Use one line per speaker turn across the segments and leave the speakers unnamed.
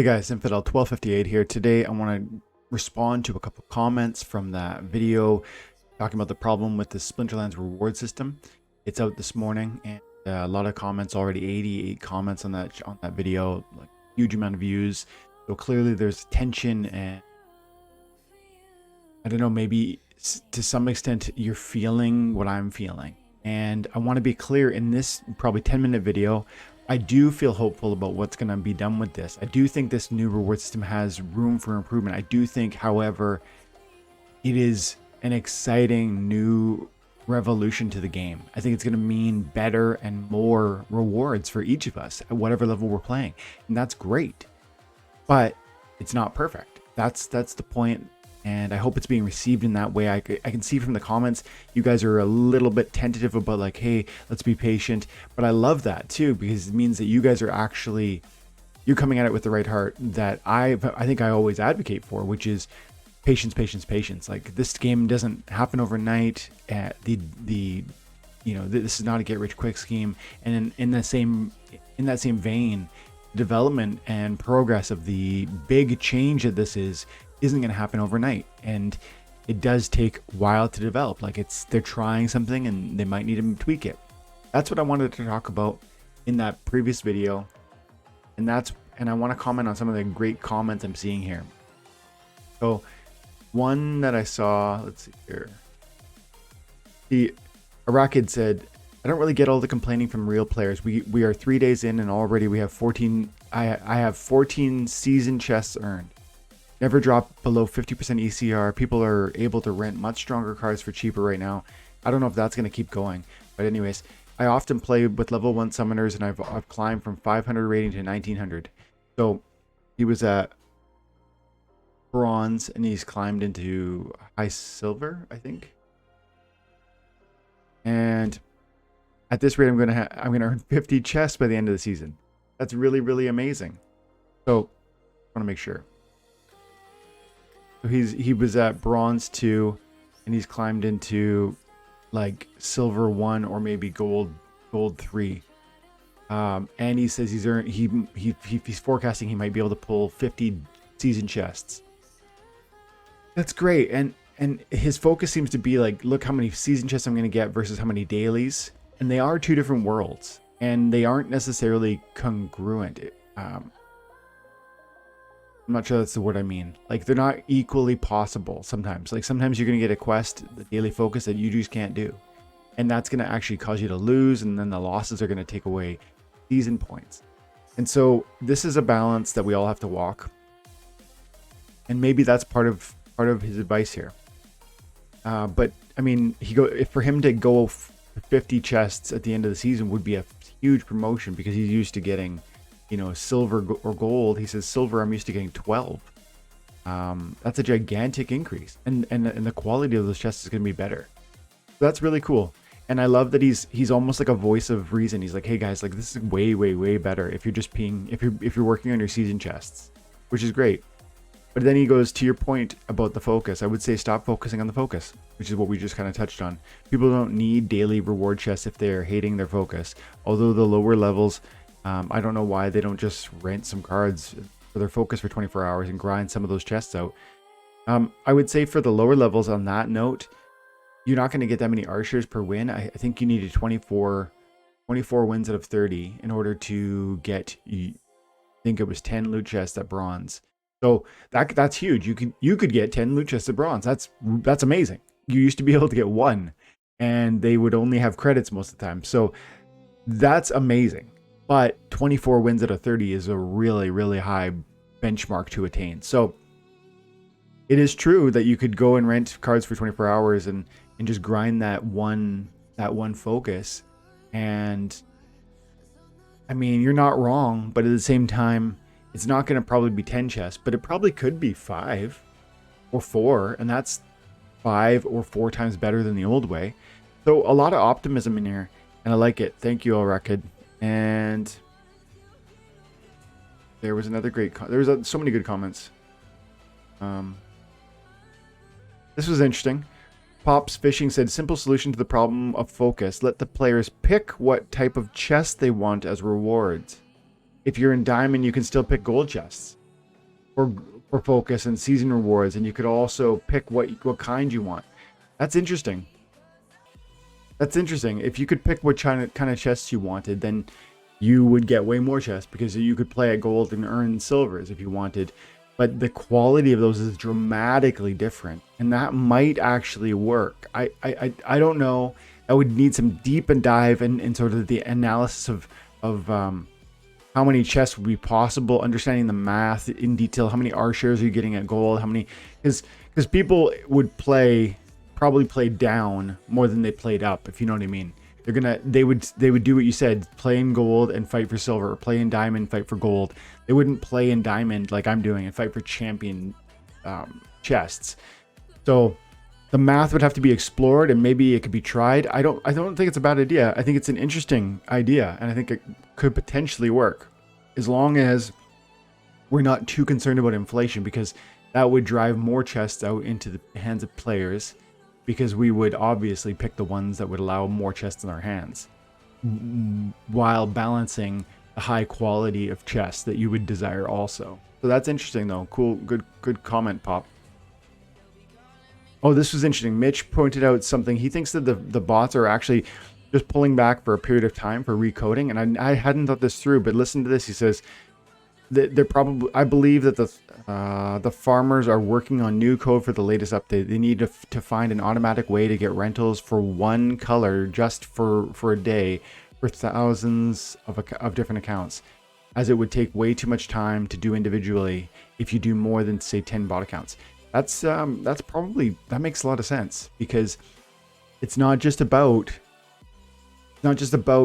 Hey guys, Infidel 1258 here. Today I want to respond to a couple comments from that video talking about the problem with the Splinterlands reward system. It's out this morning and a lot of comments already, 88 comments on that video, like huge amount of views. So clearly there's tension, and I don't know, maybe to some extent you're feeling what I'm feeling. And I want to be clear in this probably 10-minute video. I do feel hopeful about what's going to be done with this. I do think this new reward system has room for improvement. I do think, however, it is an exciting new revolution to the game. I think it's going to mean better and more rewards for each of us at whatever level we're playing. And that's great. But it's not perfect. That's the point. And I hope it's being received in that way. I can see from the comments, you guys are a little bit tentative about like, hey, let's be patient. But I love that too, because it means that you guys are actually, you're coming at it with the right heart that I think I always advocate for, which is patience, patience, patience. Like, this game doesn't happen overnight. This is not a get rich quick scheme. And in that same vein, development and progress of the big change that this isn't going to happen overnight, and it does take a while to develop. Like, they're trying something and they might need to tweak it. That's what I wanted to talk about in that previous video, and I want to comment on some of the great comments I'm seeing here. So one that I saw, let's see here, the Arakid said, I don't really get all the complaining from real players. We are 3 days in and already we have 14. I have 14 season chests earned. Never drop below 50% ECR. People are able to rent much stronger cards for cheaper right now. I don't know if that's going to keep going. But anyways, I often play with level 1 summoners, and I've climbed from 500 rating to 1900. So he was at bronze and he's climbed into high silver, I think. And at this rate, I'm gonna earn 50 chests by the end of the season. That's really, really amazing. So I want to make sure. So he was at bronze 2 and he's climbed into like silver 1 or maybe gold 3. And he says he's forecasting he might be able to pull 50 season chests. That's great. And his focus seems to be like, look how many season chests I'm going to get versus how many dailies. And they are two different worlds, and they aren't necessarily congruent. I'm not sure that's the word I mean. Like, they're not equally possible sometimes. Like, sometimes you're going to get a quest, the daily focus, that you just can't do. And that's going to actually cause you to lose, and then the losses are going to take away season points. And so this is a balance that we all have to walk. And maybe that's part of his advice here. But I mean, for him to go 50 chests at the end of the season would be a huge promotion, because he's used to getting, silver or gold. He says silver, I'm used to getting 12. That's a gigantic increase, and the quality of those chests is going to be better. So that's really cool. And I love that he's almost like a voice of reason. He's like, hey guys, like, this is way, way, way better if you're just if you're working on your season chests, which is great. But then he goes, to your point about the focus, I would say stop focusing on the focus, which is what we just kind of touched on. People don't need daily reward chests if they're hating their focus. Although the lower levels, I don't know why they don't just rent some cards for their focus for 24 hours and grind some of those chests out. I would say for the lower levels, on that note, you're not going to get that many archers per win. I think you needed 24 wins out of 30 in order to get, I think it was 10 loot chests at bronze. So that's huge. You could get 10 loot chests at bronze. That's amazing. You used to be able to get 1, and they would only have credits most of the time. So that's amazing. But 24 wins out of 30 is a really, really high benchmark to attain. So it is true that you could go and rent cards for 24 hours and just grind that one focus. And I mean, you're not wrong, but at the same time, it's not going to probably be 10 chests, but it probably could be 5 or 4, and that's 5 or 4 times better than the old way. So a lot of optimism in here, and I like it. Thank you, Arakid. And there was another great there was so many good comments. This was interesting. Pops Fishing said, simple solution to the problem of focus. Let the players pick what type of chest they want as rewards. If you're in diamond, you can still pick gold chests. for focus and season rewards, and you could also pick what kind you want. That's interesting. That's interesting. If you could pick what kind of chests you wanted, then you would get way more chests because you could play at gold and earn silvers if you wanted. But the quality of those is dramatically different, and that might actually work. I don't know. I would need some deep and dive in sort of the analysis of how many chests would be possible, understanding the math in detail. How many R shares are you getting at gold? How many? Because people would probably play down more than they played up, if you know what I mean. They would do what you said, play in gold and fight for silver, or play in diamond, fight for gold. They wouldn't play in diamond like I'm doing and fight for champion chests. So the math would have to be explored, and maybe it could be tried. I don't think it's a bad idea. I think it's an interesting idea, and I think it could potentially work, as long as we're not too concerned about inflation, because that would drive more chests out into the hands of players, because we would obviously pick the ones that would allow more chests in our hands, while balancing the high quality of chests that you would desire also. So that's interesting though. Cool, good comment, Pop. Oh, this was interesting. Mitch pointed out something. He thinks that the bots are actually just pulling back for a period of time for recoding, and I hadn't thought this through, but listen to this. He says that they're probably, I believe that the farmers are working on new code for the latest update. They need to find an automatic way to get rentals for one color just for a day for thousands of different accounts, as it would take way too much time to do individually if you do more than, say, 10 bot accounts. That makes a lot of sense, because it's not just about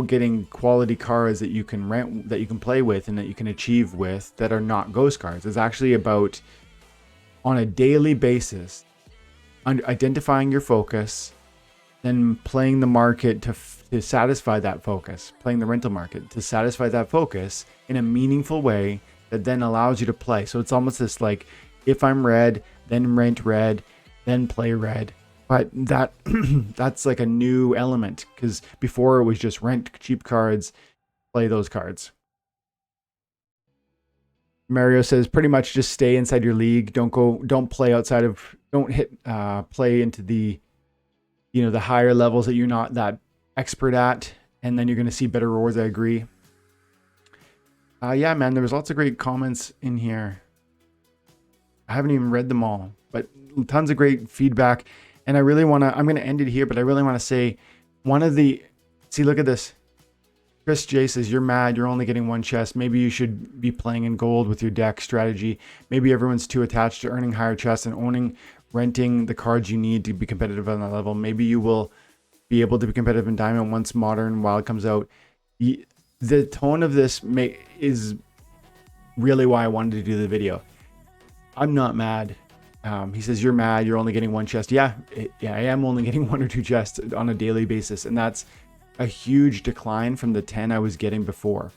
getting quality cards that you can rent, that you can play with, and that you can achieve with, that are not ghost cards. It's actually about, on a daily basis, identifying your focus, then playing the market to satisfy that focus, playing the rental market to satisfy that focus in a meaningful way that then allows you to play. So it's almost this, like, if I'm red, then rent red, then play red. But that's like a new element, because before it was just rent cheap cards, play those cards. Mario says pretty much just stay inside your league. Don't play outside of, don't play into the, the higher levels that you're not that expert at, and then you're going to see better rewards. I agree. Yeah, man, there was lots of great comments in here. I haven't even read them all, but tons of great feedback. And I really want to, I'm going to end it here, but I really want to say look at this. Chris J says, you're mad. You're only getting one chest. Maybe you should be playing in gold with your deck strategy. Maybe everyone's too attached to earning higher chests and renting the cards you need to be competitive on that level. Maybe you will be able to be competitive in diamond once modern wild comes out. The tone of this is really why I wanted to do the video. I'm not mad. He says, you're mad. You're only getting one chest. Yeah, I am only getting 1 or 2 chests on a daily basis. And that's a huge decline from the 10 I was getting before.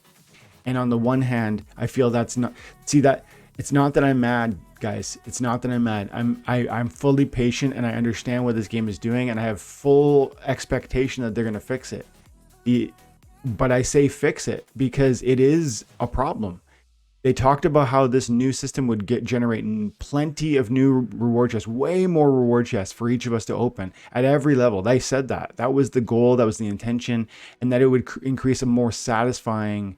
And on the one hand, I feel it's not that I'm mad, guys. It's not that I'm mad. I'm fully patient, and I understand what this game is doing, and I have full expectation that they're going to fix it. But I say fix it because it is a problem. They talked about how this new system would generate plenty of new reward chests, way more reward chests for each of us to open at every level. They said that was the goal, that was the intention, and that it would increase satisfaction,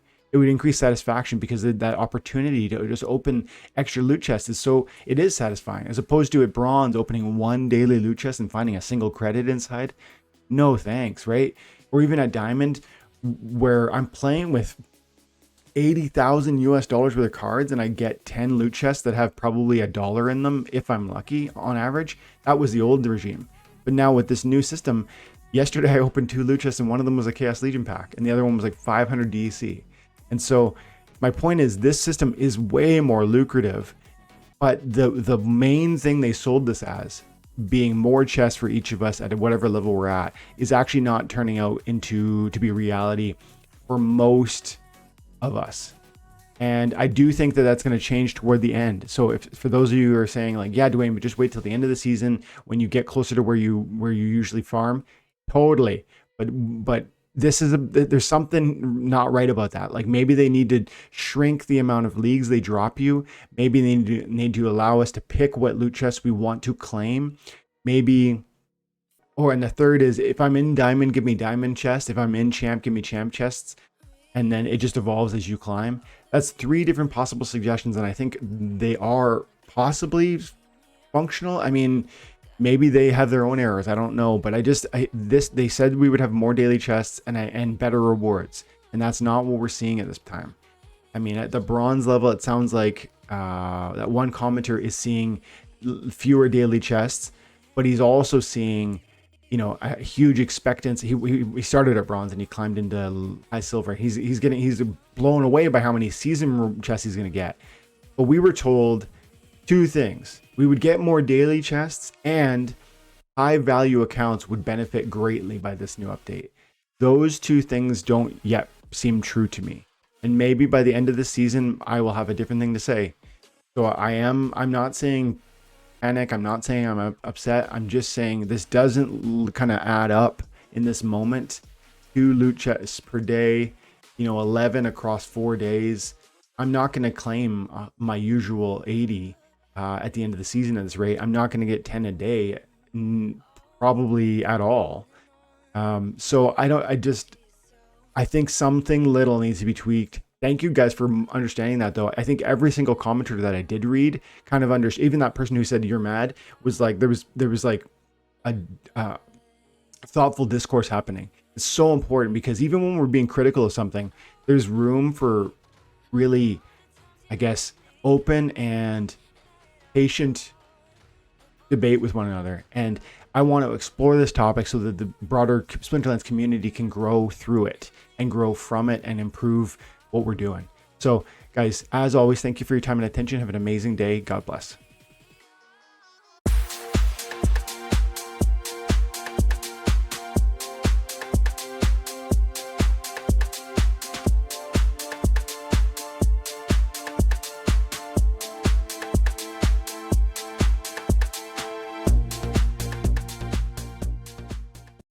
because that opportunity to just open extra loot chests it is satisfying, as opposed to at bronze opening one daily loot chest and finding a single credit inside. No thanks, right? Or even at diamond, where I'm playing with $80,000 worth of cards and I get 10 loot chests that have probably $1 in them if I'm lucky on average. That was the old regime. But now with this new system, yesterday I opened 2 loot chests, and one of them was a Chaos Legion pack and the other one was like 500 DC. And so my point is, this system is way more lucrative, but the main thing they sold this as, being more chests for each of us at whatever level we're at, is actually not turning out to be reality for most of us. And I do think that that's going to change toward the end. So for those of you who are saying like, yeah, Dwayne, but just wait till the end of the season when you get closer to where you usually farm, totally. But there's something not right about that. Like maybe they need to shrink the amount of leagues they drop you. Maybe they need to allow us to pick what loot chests we want to claim. Maybe, and the third is, if I'm in diamond, give me diamond chest. If I'm in champ, give me champ chests. And then it just evolves as you climb. That's 3 different possible suggestions, and I think they are possibly functional. I mean, maybe they have their own errors. I don't know, but they said we would have more daily chests and better rewards, and that's not what we're seeing at this time. I mean, at the bronze level, it sounds like that one commenter is seeing fewer daily chests, but he's also seeing, you know, a huge expectancy. He started at bronze and he climbed into high silver. He's blown away by how many season chests he's gonna get. But we were told 2 things: we would get more daily chests, and high value accounts would benefit greatly by this new update. Those 2 things don't yet seem true to me, and maybe by the end of the season I will have a different thing to say. So I'm not saying panic. I'm not saying I'm upset. I'm just saying this doesn't kind of add up in this moment. 2 loot chests per day, you know, 11 across 4 days. I'm not going to claim my usual 80 at the end of the season at this rate. I'm not going to get 10 a day, probably at all. So I think something little needs to be tweaked. Thank you guys for understanding that, though. I think every single commenter that I did read kind of understood. Even that person who said you're mad was like, there was like a thoughtful discourse happening. It's so important, because even when we're being critical of something, there's room for really, I guess, open and patient debate with one another. And I want to explore this topic so that the broader Splinterlands community can grow through it and grow from it and improve what we're doing. So guys, as always, thank you for your time and attention. Have an amazing day. God bless.